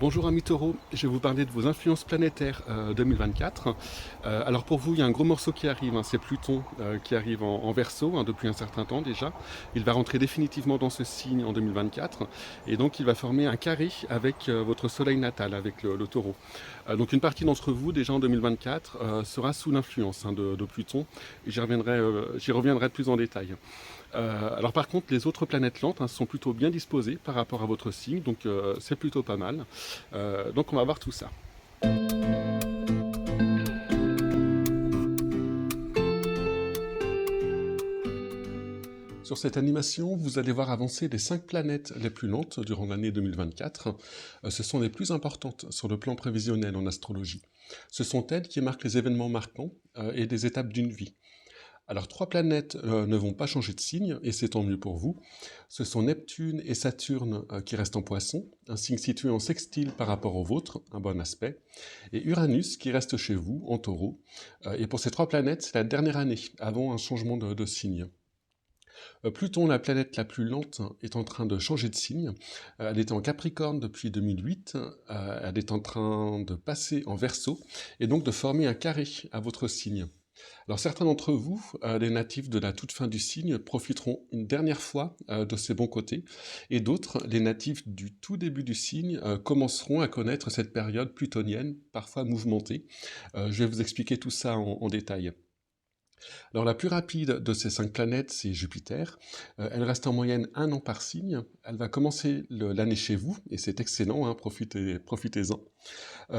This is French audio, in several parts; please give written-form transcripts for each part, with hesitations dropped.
Bonjour amis taureaux, je vais vous parler de vos influences planétaires 2024. Alors pour vous, il y a un gros morceau qui arrive, c'est Pluton qui arrive en Verseau depuis un certain temps déjà. Il va rentrer définitivement dans ce signe en 2024 et donc il va former un carré avec votre soleil natal, avec le taureau. Donc une partie d'entre vous déjà en 2024 sera sous l'influence de Pluton et j'y reviendrai plus en détail. Alors par contre, les autres planètes lentes sont plutôt bien disposées par rapport à votre signe, donc c'est plutôt pas mal. Donc on va voir tout ça. Sur cette animation, vous allez voir avancer les 5 planètes les plus lentes durant l'année 2024. Ce sont les plus importantes sur le plan prévisionnel en astrologie. Ce sont elles qui marquent les événements marquants et des étapes d'une vie. Alors 3 planètes ne vont pas changer de signe, et c'est tant mieux pour vous. Ce sont Neptune et Saturne qui restent en Poisson, un signe situé en sextile par rapport au vôtre, un bon aspect, et Uranus qui reste chez vous, en Taureau. Et pour ces 3 planètes, c'est la dernière année, avant un changement de signe. Pluton, la planète la plus lente, est en train de changer de signe. Elle était en Capricorne depuis 2008, elle est en train de passer en Verseau, et donc de former un carré à votre signe. Alors certains d'entre vous, les natifs de la toute fin du signe, profiteront une dernière fois de ces bons côtés, et d'autres, les natifs du tout début du signe, commenceront à connaître cette période plutonienne, parfois mouvementée. Je vais vous expliquer tout ça en détail. Alors la plus rapide de ces 5 planètes, c'est Jupiter. Elle reste en moyenne 1 an par signe. Elle va commencer l'année chez vous, et c'est excellent, profitez-en.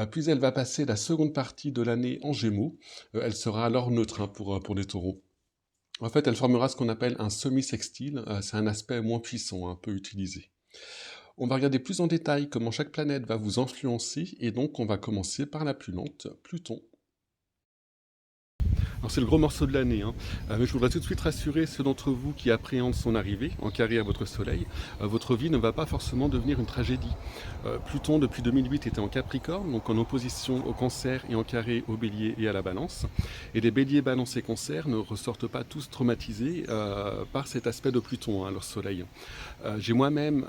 Puis elle va passer la seconde partie de l'année en Gémeaux. Elle sera alors neutre pour les taureaux. En fait, elle formera ce qu'on appelle un semi-sextile. C'est un aspect moins puissant, un peu utilisé. On va regarder plus en détail comment chaque planète va vous influencer, et donc on va commencer par la plus lente, Pluton. Alors c'est le gros morceau de l'année, mais je voudrais tout de suite rassurer ceux d'entre vous qui appréhendent son arrivée en carré à votre soleil. Votre vie ne va pas forcément devenir une tragédie. Pluton depuis 2008 était en Capricorne, donc en opposition au Cancer et en carré au Bélier et à la Balance. Et les Béliers, Balance et Cancer ne ressortent pas tous traumatisés par cet aspect de Pluton, leur soleil. J'ai moi-même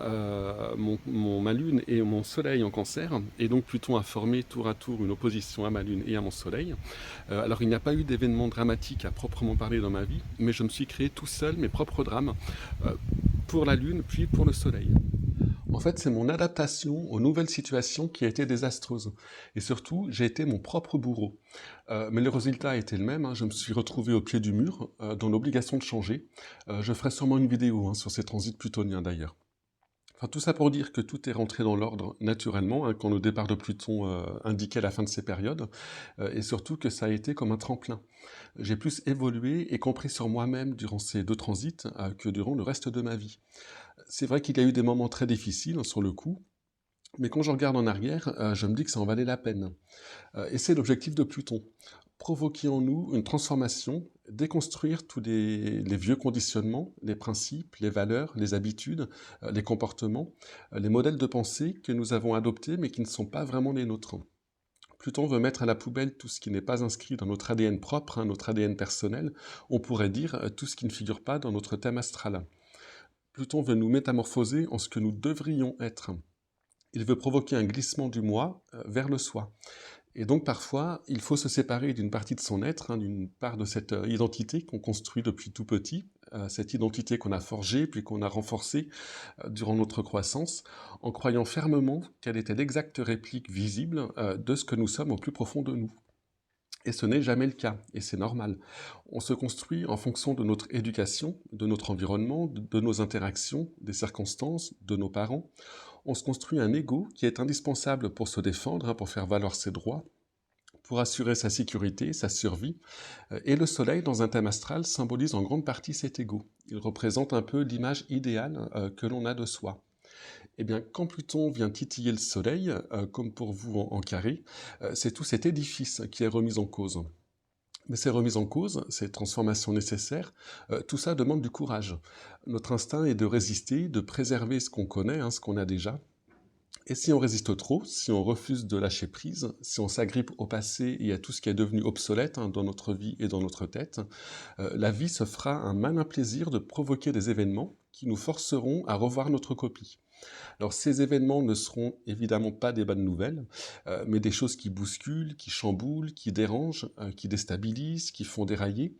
ma lune et mon soleil en Cancer, et donc Pluton a formé tour à tour une opposition à ma lune et à mon soleil. Alors il n'y a pas eu d'événement dramatique à proprement parler dans ma vie, mais je me suis créé tout seul mes propres drames pour la Lune, puis pour le Soleil. En fait, c'est mon adaptation aux nouvelles situations qui a été désastreuse. Et surtout, j'ai été mon propre bourreau. Mais le résultat a été le même, je me suis retrouvé au pied du mur, dans l'obligation de changer. Je ferai sûrement une vidéo sur ces transits plutoniens d'ailleurs. Enfin, tout ça pour dire que tout est rentré dans l'ordre naturellement, quand le départ de Pluton indiquait la fin de ces périodes, et surtout que ça a été comme un tremplin. J'ai plus évolué et compris sur moi-même durant ces 2 transits que durant le reste de ma vie. C'est vrai qu'il y a eu des moments très difficiles sur le coup, mais quand je regarde en arrière, je me dis que ça en valait la peine. Et c'est l'objectif de Pluton. Provoquer en nous une transformation, déconstruire tous les vieux conditionnements, les principes, les valeurs, les habitudes, les comportements, les modèles de pensée que nous avons adoptés mais qui ne sont pas vraiment les nôtres. Pluton veut mettre à la poubelle tout ce qui n'est pas inscrit dans notre ADN propre, notre ADN personnel, on pourrait dire tout ce qui ne figure pas dans notre thème astral. Pluton veut nous métamorphoser en ce que nous devrions être. Il veut provoquer un glissement du moi vers le soi. Et donc parfois, il faut se séparer d'une partie de son être, d'une part de cette identité qu'on construit depuis tout petit, cette identité qu'on a forgée puis qu'on a renforcée durant notre croissance, en croyant fermement qu'elle était l'exacte réplique visible de ce que nous sommes au plus profond de nous. Et ce n'est jamais le cas, et c'est normal. On se construit en fonction de notre éducation, de notre environnement, de nos interactions, des circonstances, de nos parents. On se construit un ego qui est indispensable pour se défendre, pour faire valoir ses droits, pour assurer sa sécurité, sa survie. Et le soleil, dans un thème astral, symbolise en grande partie cet ego. Il représente un peu l'image idéale que l'on a de soi. Eh bien, quand Pluton vient titiller le soleil, comme pour vous en carré, c'est tout cet édifice qui est remis en cause. Mais ces remises en cause, ces transformations nécessaires, tout ça demande du courage. Notre instinct est de résister, de préserver ce qu'on connaît, ce qu'on a déjà. Et si on résiste trop, si on refuse de lâcher prise, si on s'agrippe au passé et à tout ce qui est devenu obsolète dans notre vie et dans notre tête, la vie se fera un malin plaisir de provoquer des événements qui nous forceront à revoir notre copie. Alors ces événements ne seront évidemment pas des bonnes nouvelles, mais des choses qui bousculent, qui chamboulent, qui dérangent, qui déstabilisent, qui font dérailler,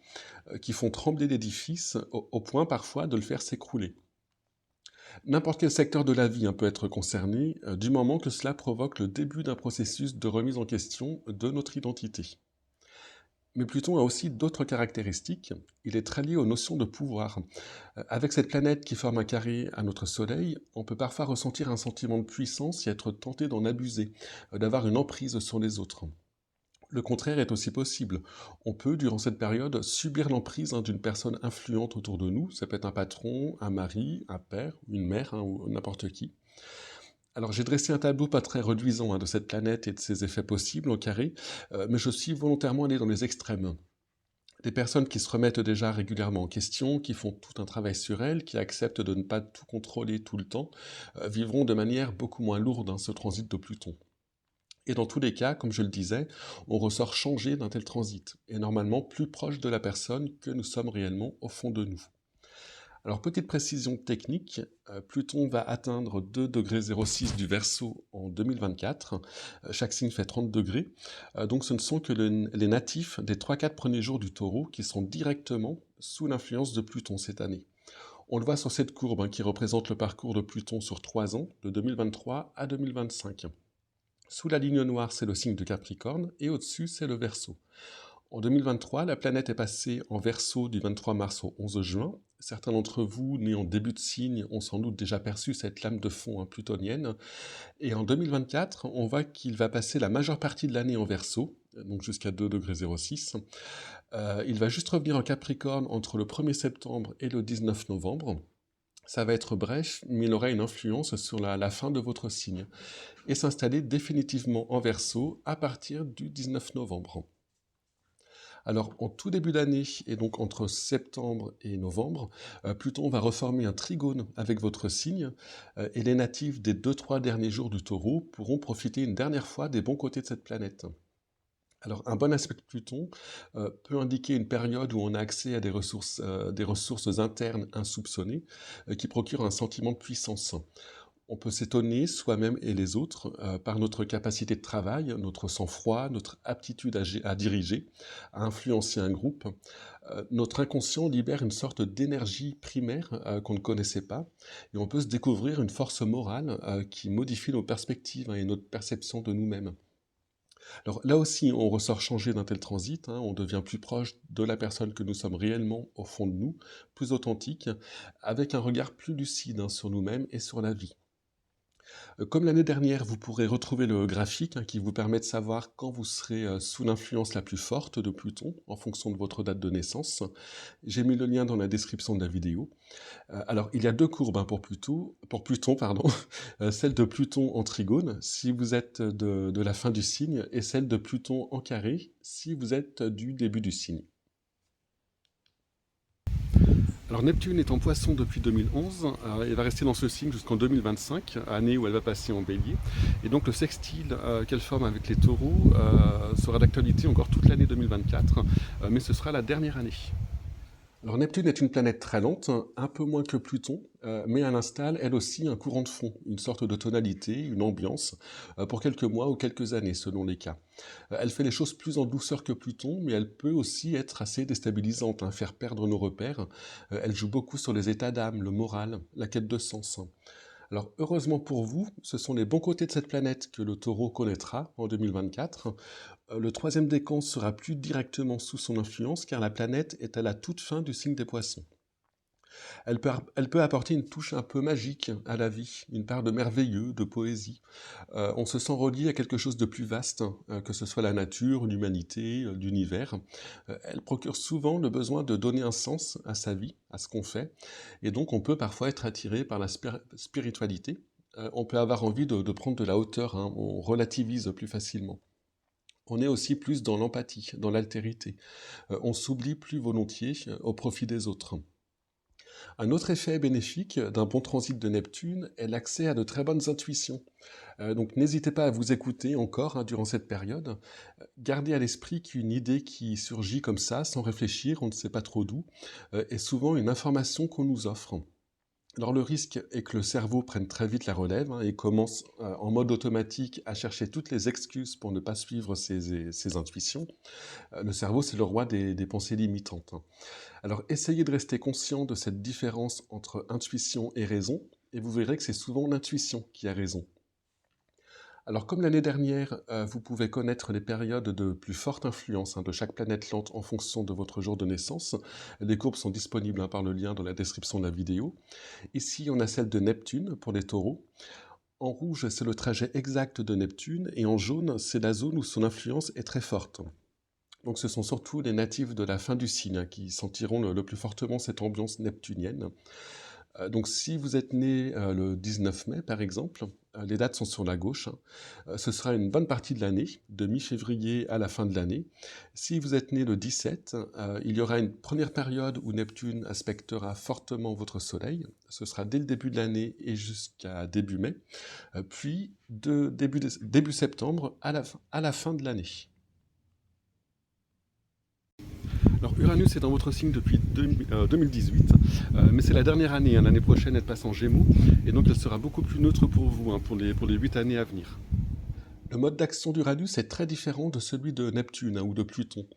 qui font trembler l'édifice au point parfois de le faire s'écrouler. N'importe quel secteur de la vie, hein, peut être concerné, du moment que cela provoque le début d'un processus de remise en question de notre identité. Mais Pluton a aussi d'autres caractéristiques. Il est très lié aux notions de pouvoir. Avec cette planète qui forme un carré à notre Soleil, on peut parfois ressentir un sentiment de puissance et être tenté d'en abuser, d'avoir une emprise sur les autres. Le contraire est aussi possible. On peut, durant cette période, subir l'emprise, hein, d'une personne influente autour de nous. Ça peut être un patron, un mari, un père, une mère, hein, ou n'importe qui. Alors j'ai dressé un tableau pas très reluisant, hein, de cette planète et de ses effets possibles en carré, mais je suis volontairement allé dans les extrêmes. Des personnes qui se remettent déjà régulièrement en question, qui font tout un travail sur elles, qui acceptent de ne pas tout contrôler tout le temps, vivront de manière beaucoup moins lourde, hein, ce transit de Pluton. Et dans tous les cas, comme je le disais, on ressort changé d'un tel transit, et normalement plus proche de la personne que nous sommes réellement au fond de nous. Alors, petite précision technique, Pluton va atteindre 2,06 du Verseau en 2024. Chaque signe fait 30 degrés. Donc, ce ne sont que les natifs des 3-4 premiers jours du Taureau qui sont directement sous l'influence de Pluton cette année. On le voit sur cette courbe, hein, qui représente le parcours de Pluton sur 3 ans, de 2023 à 2025. Sous la ligne noire, c'est le signe de Capricorne, et au-dessus, c'est le Verseau. En 2023, la planète est passée en Verseau du 23 mars au 11 juin. Certains d'entre vous, nés en début de signe, ont sans doute déjà perçu cette lame de fond, hein, plutonienne. Et en 2024, on voit qu'il va passer la majeure partie de l'année en Verseau, donc jusqu'à 2,06 degrés. Il va juste revenir en Capricorne entre le 1er septembre et le 19 novembre. Ça va être bref, mais il aura une influence sur la fin de votre signe, et s'installer définitivement en Verseau à partir du 19 novembre. Alors, en tout début d'année, et donc entre septembre et novembre, Pluton va reformer un trigone avec votre signe, et les natifs des 2-3 derniers jours du Taureau pourront profiter une dernière fois des bons côtés de cette planète. Alors, un bon aspect de Pluton peut indiquer une période où on a accès à des ressources internes insoupçonnées, qui procurent un sentiment de puissance. On peut s'étonner, soi-même et les autres, par notre capacité de travail, notre sang-froid, notre aptitude à diriger, à influencer un groupe. Notre inconscient libère une sorte d'énergie primaire, qu'on ne connaissait pas, et on peut se découvrir une force morale, qui modifie nos perspectives, hein, et notre perception de nous-mêmes. Alors là aussi, on ressort changé d'un tel transit, hein, on devient plus proche de la personne que nous sommes réellement au fond de nous, plus authentique, avec un regard plus lucide, hein, sur nous-mêmes et sur la vie. Comme l'année dernière, vous pourrez retrouver le graphique, hein, qui vous permet de savoir quand vous serez sous l'influence la plus forte de Pluton, en fonction de votre date de naissance. J'ai mis le lien dans la description de la vidéo. Alors, il y a deux courbes, hein, pour Pluton, pardon. Celle de Pluton en trigone, si vous êtes de la fin du signe, et celle de Pluton en carré, si vous êtes du début du signe. Alors Neptune est en Poisson depuis 2011, elle va rester dans ce signe jusqu'en 2025, année où elle va passer en Bélier. Et donc le sextile qu'elle forme avec les Taureaux sera d'actualité encore toute l'année 2024, mais ce sera la dernière année. Alors Neptune est une planète très lente, un peu moins que Pluton, mais elle installe elle aussi un courant de fond, une sorte de tonalité, une ambiance, pour quelques mois ou quelques années selon les cas. Elle fait les choses plus en douceur que Pluton, mais elle peut aussi être assez déstabilisante, hein, faire perdre nos repères. Elle joue beaucoup sur les états d'âme, le moral, la quête de sens. Alors heureusement pour vous, ce sont les bons côtés de cette planète que le Taureau connaîtra en 2024. Le troisième décan sera plus directement sous son influence car la planète est à la toute fin du signe des Poissons. Elle peut apporter une touche un peu magique à la vie, une part de merveilleux, de poésie. On se sent relié à quelque chose de plus vaste, que ce soit la nature, l'humanité, l'univers. Elle procure souvent le besoin de donner un sens à sa vie, à ce qu'on fait, et donc on peut parfois être attiré par la spiritualité. On peut avoir envie de prendre de la hauteur, hein, on relativise plus facilement. On est aussi plus dans l'empathie, dans l'altérité. On s'oublie plus volontiers au profit des autres. Un autre effet bénéfique d'un bon transit de Neptune est l'accès à de très bonnes intuitions. Donc n'hésitez pas à vous écouter encore, hein, durant cette période. Gardez à l'esprit qu'une idée qui surgit comme ça, sans réfléchir, on ne sait pas trop d'où, est souvent une information qu'on nous offre. Alors le risque est que le cerveau prenne très vite la relève et commence en mode automatique à chercher toutes les excuses pour ne pas suivre ses intuitions. Le cerveau, c'est le roi des pensées limitantes. Alors essayez de rester conscient de cette différence entre intuition et raison, et vous verrez que c'est souvent l'intuition qui a raison. Alors comme l'année dernière, vous pouvez connaître les périodes de plus forte influence de chaque planète lente en fonction de votre jour de naissance. Les courbes sont disponibles par le lien dans la description de la vidéo. Ici, on a celle de Neptune pour les taureaux. En rouge, c'est le trajet exact de Neptune, et en jaune, c'est la zone où son influence est très forte. Donc ce sont surtout les natifs de la fin du signe qui sentiront le plus fortement cette ambiance neptunienne. Donc si vous êtes né le 19 mai par exemple, les dates sont sur la gauche, ce sera une bonne partie de l'année, de mi-février à la fin de l'année. Si vous êtes né le 17, il y aura une première période où Neptune aspectera fortement votre soleil, ce sera dès le début de l'année et jusqu'à début mai, puis de début septembre à la fin de l'année. Alors Uranus est dans votre signe depuis 2018, mais c'est la dernière année. L'année prochaine, elle passe en Gémeaux, et donc elle sera beaucoup plus neutre pour vous pour les 8 années à venir. Le mode d'action d'Uranus est très différent de celui de Neptune ou de Pluton.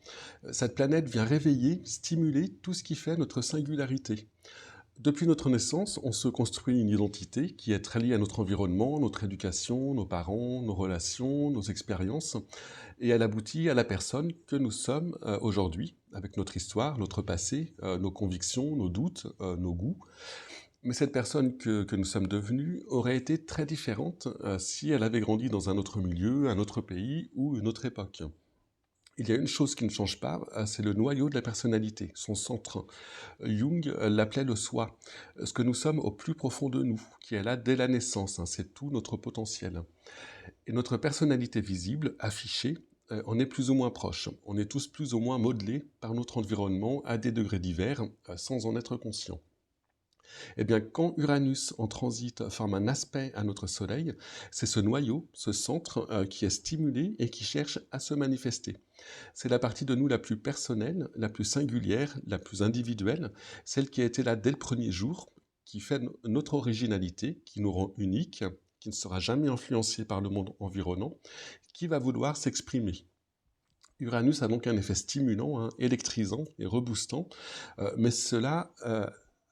Cette planète vient réveiller, stimuler tout ce qui fait notre singularité. Depuis notre naissance, on se construit une identité qui est très liée à notre environnement, notre éducation, nos parents, nos relations, nos expériences, et elle aboutit à la personne que nous sommes aujourd'hui, avec notre histoire, notre passé, nos convictions, nos doutes, nos goûts. Mais cette personne que nous sommes devenus aurait été très différente si elle avait grandi dans un autre milieu, un autre pays ou une autre époque. Il y a une chose qui ne change pas, c'est le noyau de la personnalité, son centre. Jung l'appelait le soi, ce que nous sommes au plus profond de nous, qui est là dès la naissance, c'est tout notre potentiel. Et notre personnalité visible, affichée, en est plus ou moins proche. On est tous plus ou moins modelés par notre environnement à des degrés divers, sans en être conscients. Eh bien, quand Uranus en transit forme un aspect à notre Soleil, c'est ce noyau, ce centre, qui est stimulé et qui cherche à se manifester. C'est la partie de nous la plus personnelle, la plus singulière, la plus individuelle, celle qui a été là dès le premier jour, qui fait notre originalité, qui nous rend uniques, qui ne sera jamais influencée par le monde environnant, qui va vouloir s'exprimer. Uranus a donc un effet stimulant, électrisant et reboostant, mais cela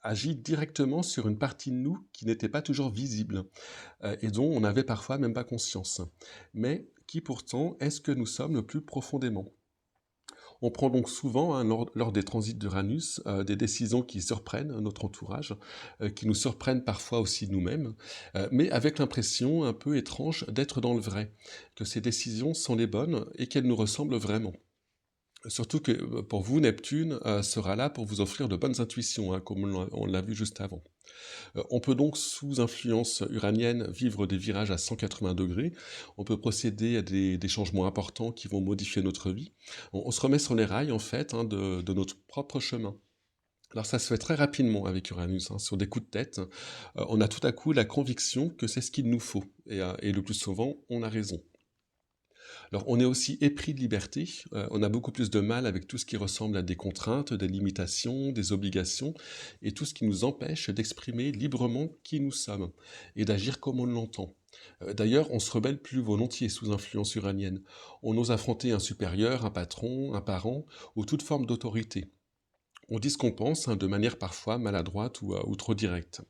agit directement sur une partie de nous qui n'était pas toujours visible et dont on n'avait parfois même pas conscience, mais qui pourtant est ce que nous sommes le plus profondément. On prend donc souvent, lors des transits d'Uranus, des décisions qui surprennent notre entourage, qui nous surprennent parfois aussi nous-mêmes, mais avec l'impression un peu étrange d'être dans le vrai, que ces décisions sont les bonnes et qu'elles nous ressemblent vraiment. Surtout que pour vous, Neptune sera là pour vous offrir de bonnes intuitions, comme on l'a vu juste avant. On peut donc, sous influence uranienne, vivre des virages à 180 degrés. On peut procéder à des changements importants qui vont modifier notre vie. On se remet sur les rails, en fait, de notre propre chemin. Alors ça se fait très rapidement avec Uranus, sur des coups de tête. On a tout à coup la conviction que c'est ce qu'il nous faut. Et le plus souvent, on a raison. Alors on est aussi épris de liberté, on a beaucoup plus de mal avec tout ce qui ressemble à des contraintes, des limitations, des obligations, et tout ce qui nous empêche d'exprimer librement qui nous sommes, et d'agir comme on l'entend. D'ailleurs, on se rebelle plus volontiers sous influence uranienne. On ose affronter un supérieur, un patron, un parent, ou toute forme d'autorité. On dit ce qu'on pense, de manière parfois maladroite ou trop directe.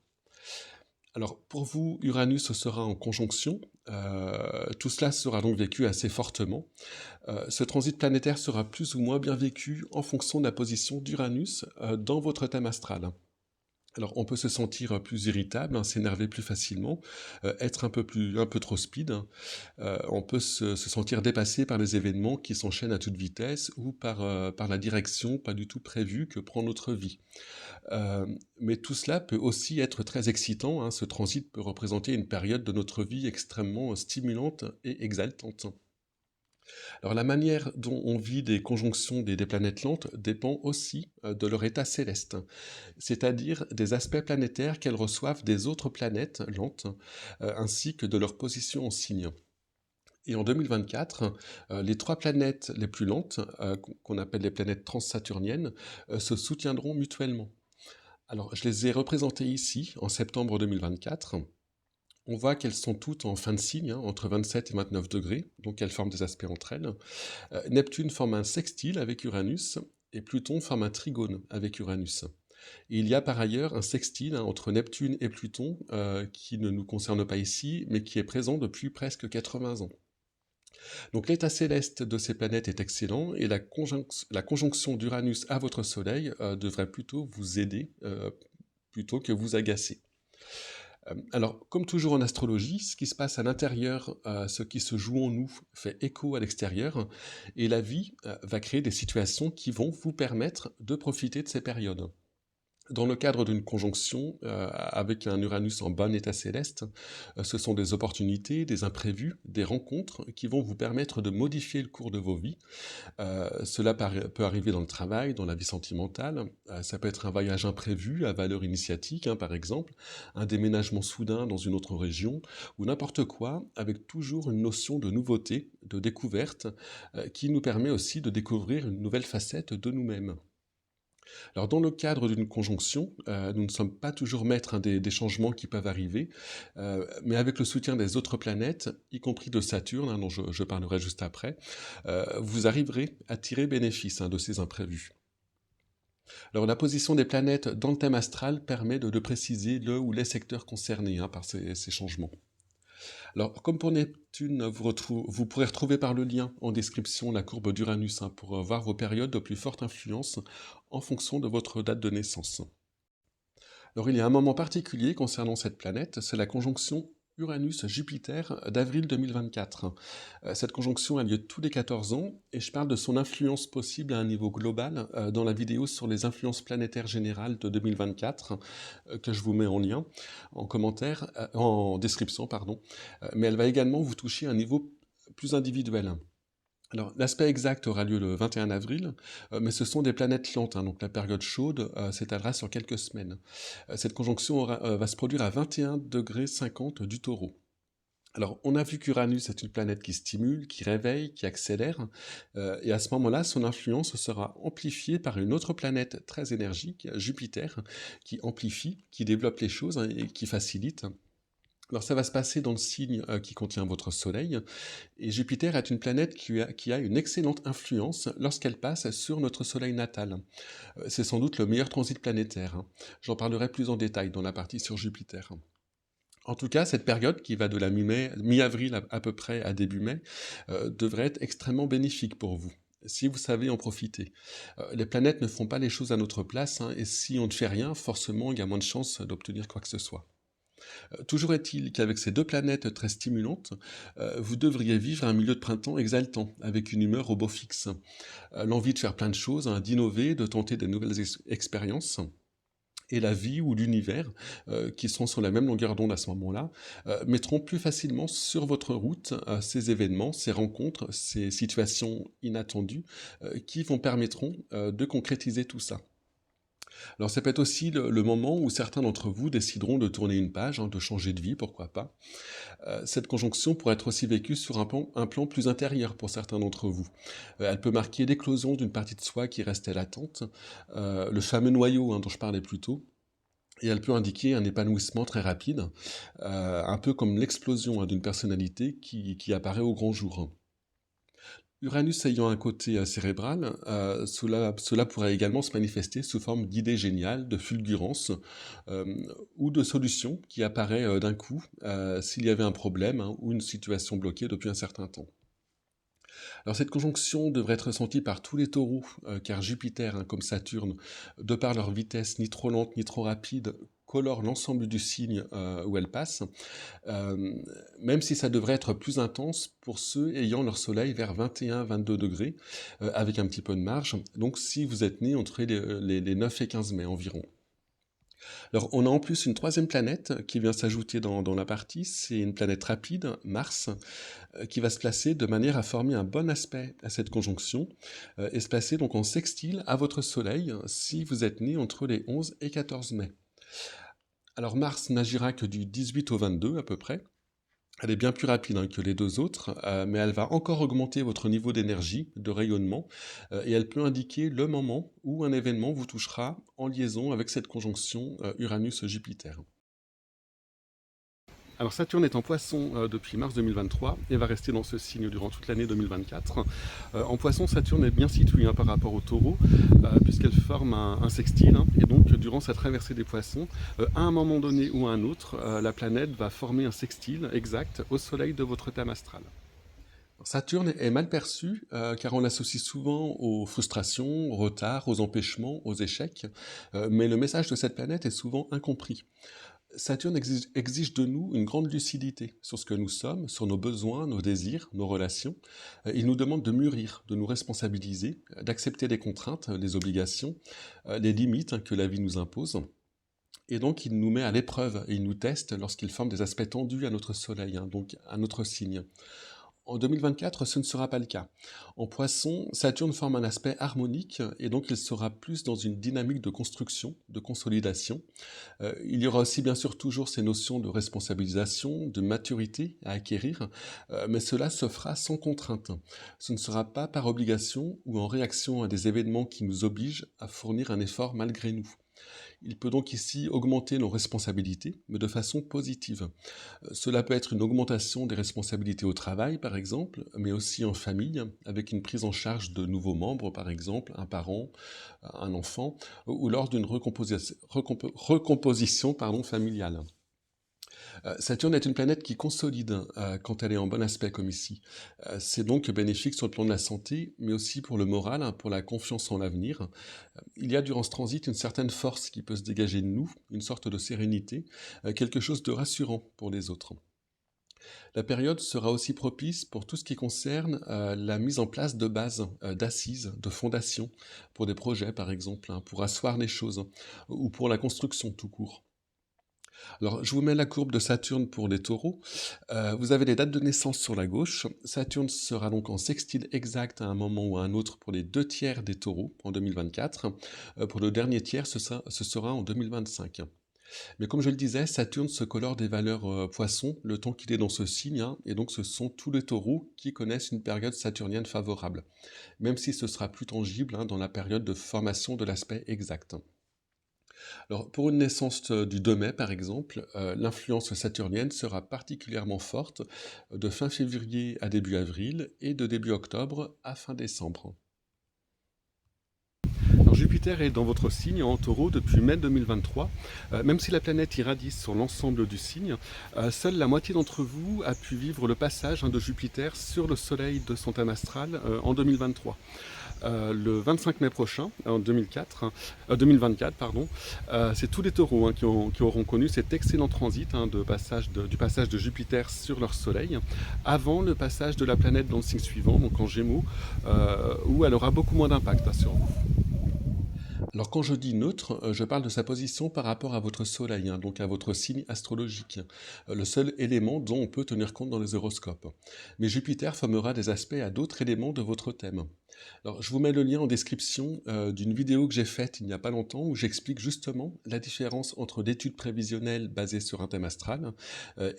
Alors pour vous, Uranus sera en conjonction, tout cela sera donc vécu assez fortement. Ce transit planétaire sera plus ou moins bien vécu en fonction de la position d'Uranus dans votre thème astral. Alors on peut se sentir plus irritable, s'énerver plus facilement, être un peu trop speed. On peut se sentir dépassé par les événements qui s'enchaînent à toute vitesse ou par la direction pas du tout prévue que prend notre vie. Mais tout cela peut aussi être très excitant, ce transit peut représenter une période de notre vie extrêmement stimulante et exaltante. Alors la manière dont on vit des conjonctions des planètes lentes dépend aussi de leur état céleste, c'est-à-dire des aspects planétaires qu'elles reçoivent des autres planètes lentes, ainsi que de leur position en signe. Et en 2024, les 3 planètes les plus lentes, qu'on appelle les planètes transsaturniennes, se soutiendront mutuellement. Alors, je les ai représentées ici, en septembre 2024. On voit qu'elles sont toutes en fin de signe, hein, entre 27 et 29 degrés, donc elles forment des aspects entre elles. Neptune forme un sextile avec Uranus, et Pluton forme un trigone avec Uranus. Et il y a par ailleurs un sextile, hein, entre Neptune et Pluton, qui ne nous concerne pas ici, mais qui est présent depuis presque 80 ans. Donc l'état céleste de ces planètes est excellent, et la conjonction d'Uranus à votre Soleil devrait plutôt vous aider, plutôt que vous agacer. Alors, comme toujours en astrologie, ce qui se passe à l'intérieur, ce qui se joue en nous, fait écho à l'extérieur, et la vie va créer des situations qui vont vous permettre de profiter de ces périodes. Dans le cadre d'une conjonction avec un Uranus en bon état céleste, ce sont des opportunités, des imprévus, des rencontres qui vont vous permettre de modifier le cours de vos vies. Cela peut arriver dans le travail, dans la vie sentimentale. Ça peut être un voyage imprévu à valeur initiatique, hein, par exemple, un déménagement soudain dans une autre région, ou n'importe quoi, avec toujours une notion de nouveauté, de découverte, qui nous permet aussi de découvrir une nouvelle facette de nous-mêmes. Alors, dans le cadre d'une conjonction, nous ne sommes pas toujours maîtres, hein, des changements qui peuvent arriver, mais avec le soutien des autres planètes, y compris de Saturne, hein, dont je parlerai juste après, vous arriverez à tirer bénéfice, hein, de ces imprévus. Alors, la position des planètes dans le thème astral permet de préciser le ou les secteurs concernés, hein, par ces changements. Alors, comme pour Neptune, vous pourrez retrouver par le lien en description la courbe d'Uranus, hein, pour voir vos périodes de plus forte influence en fonction de votre date de naissance. Alors, il y a un moment particulier concernant cette planète, c'est la conjonction Uranus-Jupiter d'avril 2024. Cette conjonction a lieu tous les 14 ans, et je parle de son influence possible à un niveau global dans la vidéo sur les influences planétaires générales de 2024, que je vous mets en lien, en commentaire, en description, pardon. Mais elle va également vous toucher à un niveau plus individuel. Alors, l'aspect exact aura lieu le 21 avril, mais ce sont des planètes lentes, hein, donc la période chaude s'étalera sur quelques semaines. Cette conjonction va se produire à 21 degrés 50 du Taureau. Alors, on a vu qu'Uranus est une planète qui stimule, qui réveille, qui accélère, et à ce moment-là, son influence sera amplifiée par une autre planète très énergique, Jupiter, qui amplifie, qui développe les choses, hein, et qui facilite. Alors ça va se passer dans le signe qui contient votre Soleil, et Jupiter est une planète qui a une excellente influence lorsqu'elle passe sur notre Soleil natal. C'est sans doute le meilleur transit planétaire, hein. J'en parlerai plus en détail dans la partie sur Jupiter. En tout cas, cette période, qui va de la mi-avril à peu près à début mai, devrait être extrêmement bénéfique pour vous, si vous savez en profiter. Les planètes ne font pas les choses à notre place, hein, et si on ne fait rien, forcément il y a moins de chances d'obtenir quoi que ce soit. Toujours est-il qu'avec ces deux planètes très stimulantes, vous devriez vivre un milieu de printemps exaltant, avec une humeur au beau fixe. L'envie de faire plein de choses, hein, d'innover, de tenter de nouvelles expériences. Et la vie ou l'univers, qui seront sur la même longueur d'onde à ce moment-là, mettront plus facilement sur votre route ces événements, ces rencontres, ces situations inattendues, qui vous permettront de concrétiser tout ça. Alors ça peut être aussi le moment où certains d'entre vous décideront de tourner une page, hein, de changer de vie, pourquoi pas. Cette conjonction pourrait être aussi vécue sur un plan plus intérieur pour certains d'entre vous. Elle peut marquer l'éclosion d'une partie de soi qui restait latente, le fameux noyau, hein, dont je parlais plus tôt, et elle peut indiquer un épanouissement très rapide, un peu comme l'explosion, hein, d'une personnalité qui apparaît au grand jour. Uranus ayant un côté cérébral, cela pourrait également se manifester sous forme d'idées géniales, de fulgurances, ou de solutions qui apparaît d'un coup s'il y avait un problème, hein, ou une situation bloquée depuis un certain temps. Alors cette conjonction devrait être ressentie par tous les taureaux, car Jupiter, hein, comme Saturne, de par leur vitesse ni trop lente ni trop rapide, colore l'ensemble du signe où elle passe, même si ça devrait être plus intense pour ceux ayant leur soleil vers 21-22 degrés, avec un petit peu de marge, donc si vous êtes né entre les 9 et 15 mai environ. Alors, on a en plus une troisième planète qui vient s'ajouter dans la partie, c'est une planète rapide, Mars, qui va se placer de manière à former un bon aspect à cette conjonction, et se placer donc en sextile à votre Soleil, si vous êtes né entre les 11 et 14 mai. Alors Mars n'agira que du 18 au 22 à peu près, Elle est bien plus rapide que les deux autres, mais elle va encore augmenter votre niveau d'énergie, de rayonnement, et elle peut indiquer le moment où un événement vous touchera en liaison avec cette conjonction Uranus-Jupiter. Alors Saturne est en Poisson depuis mars 2023 et va rester dans ce signe durant toute l'année 2024. En Poisson, Saturne est bien située par rapport au Taureau, puisqu'elle forme un sextile, et donc durant sa traversée des Poissons, à un moment donné ou à un autre, la planète va former un sextile exact au Soleil de votre thème astral. Saturne est mal perçu car on l'associe souvent aux frustrations, aux retards, aux empêchements, aux échecs, mais le message de cette planète est souvent incompris. Saturne exige de nous une grande lucidité sur ce que nous sommes, sur nos besoins, nos désirs, nos relations. Il nous demande de mûrir, de nous responsabiliser, d'accepter les contraintes, les obligations, les limites que la vie nous impose. Et donc il nous met à l'épreuve et il nous teste lorsqu'il forme des aspects tendus à notre soleil, donc à notre signe. En 2024, ce ne sera pas le cas. En Poisson, Saturne forme un aspect harmonique et donc il sera plus dans une dynamique de construction, de consolidation. Il y aura aussi bien sûr toujours ces notions de responsabilisation, de maturité à acquérir, mais cela se fera sans contrainte. Ce ne sera pas par obligation ou en réaction à des événements qui nous obligent à fournir un effort malgré nous. Il peut donc ici augmenter nos responsabilités, mais de façon positive. Cela peut être une augmentation des responsabilités au travail, par exemple, mais aussi en famille, avec une prise en charge de nouveaux membres, par exemple, un parent, un enfant, ou lors d'une recomposition familiale. Saturne est une planète qui consolide quand elle est en bon aspect comme ici. C'est donc bénéfique sur le plan de la santé, mais aussi pour le moral, pour la confiance en l'avenir. Il y a durant ce transit une certaine force qui peut se dégager de nous, une sorte de sérénité, quelque chose de rassurant pour les autres. La période sera aussi propice pour tout ce qui concerne la mise en place de bases, d'assises, de fondations, pour des projets par exemple, pour asseoir les choses, ou pour la construction tout court. Alors, je vous mets la courbe de Saturne pour les taureaux. Vous avez les dates de naissance sur la gauche. Saturne sera donc en sextile exact à un moment ou à un autre pour les 2 tiers des taureaux en 2024. Pour le dernier tiers, ce sera en 2025. Mais comme je le disais, Saturne se colore des valeurs poissons le temps qu'il est dans ce signe, et donc ce sont tous les taureaux qui connaissent une période saturnienne favorable, même si ce sera plus tangible dans la période de formation de l'aspect exact. Alors, pour une naissance du 2 mai, par exemple, l'influence saturnienne sera particulièrement forte de fin février à début avril et de début octobre à fin décembre. Alors, Jupiter est dans votre signe en taureau depuis mai 2023. Même si la planète irradie sur l'ensemble du signe, seule la moitié d'entre vous a pu vivre le passage de Jupiter sur le soleil de son thème astral en 2023. Le 25 mai prochain, en 2024, c'est tous les taureaux qui auront connu cet excellent transit du passage de Jupiter sur leur soleil, avant le passage de la planète dans le signe suivant, donc en Gémeaux, où elle aura beaucoup moins d'impact sur vous. Alors quand je dis neutre, je parle de sa position par rapport à votre soleil, donc à votre signe astrologique, le seul élément dont on peut tenir compte dans les horoscopes. Mais Jupiter formera des aspects à d'autres éléments de votre thème. Alors je vous mets le lien en description d'une vidéo que j'ai faite il n'y a pas longtemps où j'explique justement la différence entre l'étude prévisionnelle basée sur un thème astral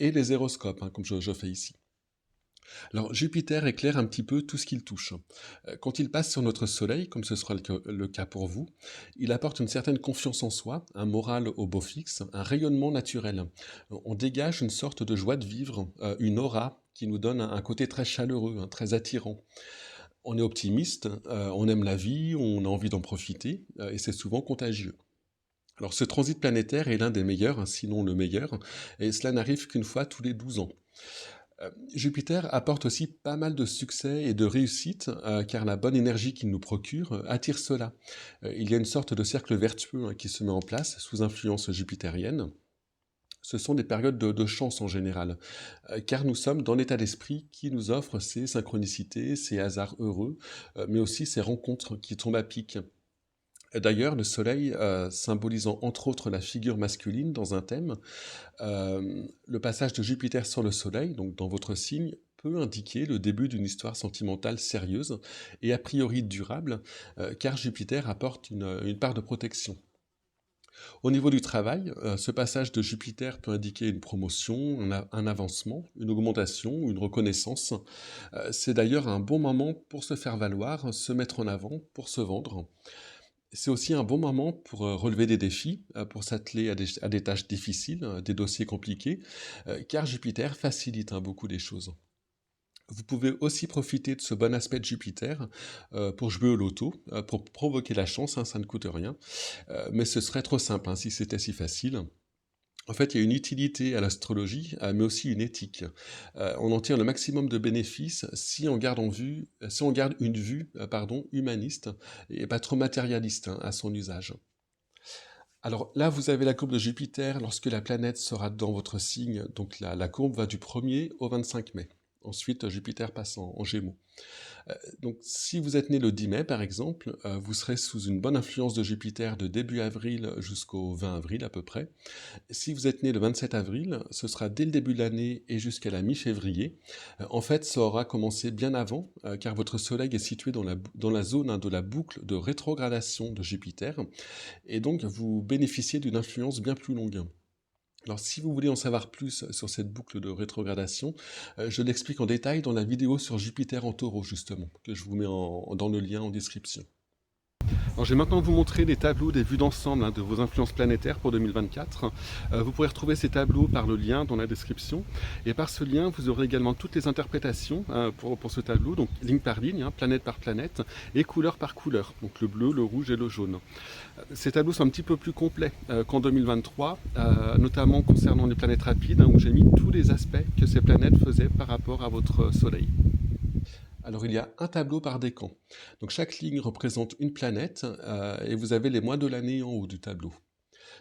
et les horoscopes, comme je fais ici. Alors Jupiter éclaire un petit peu tout ce qu'il touche. Quand il passe sur notre Soleil, comme ce sera le cas pour vous, il apporte une certaine confiance en soi, un moral au beau fixe, un rayonnement naturel. On dégage une sorte de joie de vivre, une aura qui nous donne un côté très chaleureux, très attirant. On est optimiste, on aime la vie, on a envie d'en profiter, et c'est souvent contagieux. Alors ce transit planétaire est l'un des meilleurs, sinon le meilleur, et cela n'arrive qu'une fois tous les 12 ans. Jupiter apporte aussi pas mal de succès et de réussite, car la bonne énergie qu'il nous procure attire cela. Il y a une sorte de cercle vertueux qui se met en place sous influence jupitérienne. Ce sont des périodes de chance en général, car nous sommes dans l'état d'esprit qui nous offre ces synchronicités, ces hasards heureux, mais aussi ces rencontres qui tombent à pic. D'ailleurs, le soleil symbolisant entre autres la figure masculine dans un thème, le passage de Jupiter sur le soleil, donc dans votre signe, peut indiquer le début d'une histoire sentimentale sérieuse et a priori durable, car Jupiter apporte une part de protection. Au niveau du travail, ce passage de Jupiter peut indiquer une promotion, un avancement, une augmentation ou une reconnaissance. C'est d'ailleurs un bon moment pour se faire valoir, se mettre en avant, pour se vendre. C'est aussi un bon moment pour relever des défis, pour s'atteler à des tâches difficiles, des dossiers compliqués, car Jupiter facilite beaucoup les choses. Vous pouvez aussi profiter de ce bon aspect de Jupiter pour jouer au loto, pour provoquer la chance, ça ne coûte rien. Mais ce serait trop simple si c'était si facile. En fait, il y a une utilité à l'astrologie, mais aussi une éthique. On en tire le maximum de bénéfices si on garde, si on garde une vue humaniste et pas trop matérialiste à son usage. Alors là, vous avez la courbe de Jupiter lorsque la planète sera dans votre signe. Donc la courbe va du 1er au 25 mai. Ensuite, Jupiter passe en Gémeaux. Donc si vous êtes né le 10 mai, par exemple, vous serez sous une bonne influence de Jupiter de début avril jusqu'au 20 avril à peu près. Si vous êtes né le 27 avril, ce sera dès le début de l'année et jusqu'à la mi-février. En fait, ça aura commencé bien avant, car votre Soleil est situé dans la zone de la boucle de rétrogradation de Jupiter, et donc vous bénéficiez d'une influence bien plus longue. Alors si vous voulez en savoir plus sur cette boucle de rétrogradation, je l'explique en détail dans la vidéo sur Jupiter en Taureau justement, que je vous mets dans le lien en description. Alors, je vais maintenant vous montrer des tableaux, des vues d'ensemble de vos influences planétaires pour 2024. Vous pourrez retrouver ces tableaux par le lien dans la description. Et par ce lien, vous aurez également toutes les interprétations pour ce tableau, donc ligne par ligne, planète par planète, et couleur par couleur, donc le bleu, le rouge et le jaune. Ces tableaux sont un petit peu plus complets qu'en 2023, notamment concernant les planètes rapides, où j'ai mis tous les aspects que ces planètes faisaient par rapport à votre Soleil. Alors il y a un tableau par décan. Donc chaque ligne représente une planète et vous avez les mois de l'année en haut du tableau.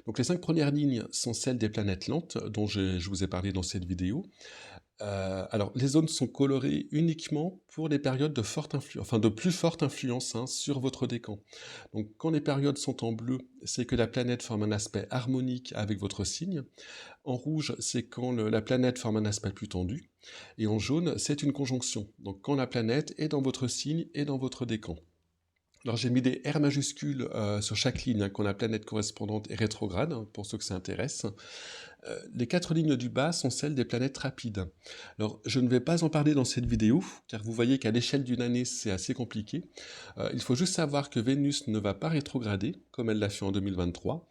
Donc les 5 premières lignes sont celles des planètes lentes dont je vous ai parlé dans cette vidéo. Alors les zones sont colorées uniquement pour les périodes de plus forte influence sur votre décan. Donc quand les périodes sont en bleu, c'est que la planète forme un aspect harmonique avec votre signe. En rouge, c'est quand la planète forme un aspect plus tendu. Et en jaune, c'est une conjonction. Donc quand la planète est dans votre signe et dans votre décan. Alors j'ai mis des R majuscules sur chaque ligne quand la planète correspondante est rétrograde, pour ceux que ça intéresse. Les 4 lignes du bas sont celles des planètes rapides. Alors je ne vais pas en parler dans cette vidéo, car vous voyez qu'à l'échelle d'une année, c'est assez compliqué. Il faut juste savoir que Vénus ne va pas rétrograder, comme elle l'a fait en 2023,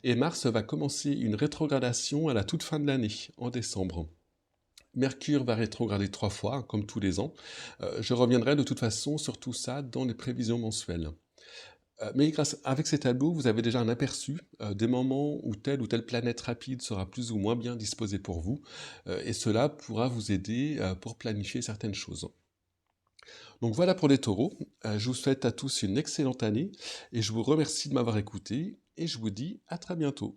et Mars va commencer une rétrogradation à la toute fin de l'année, en décembre. Mercure va rétrograder 3 fois, comme tous les ans. Je reviendrai de toute façon sur tout ça dans les prévisions mensuelles. Mais avec ces tableaux, vous avez déjà un aperçu des moments où telle ou telle planète rapide sera plus ou moins bien disposée pour vous, et cela pourra vous aider pour planifier certaines choses. Donc voilà pour les taureaux, je vous souhaite à tous une excellente année, et je vous remercie de m'avoir écouté, et je vous dis à très bientôt.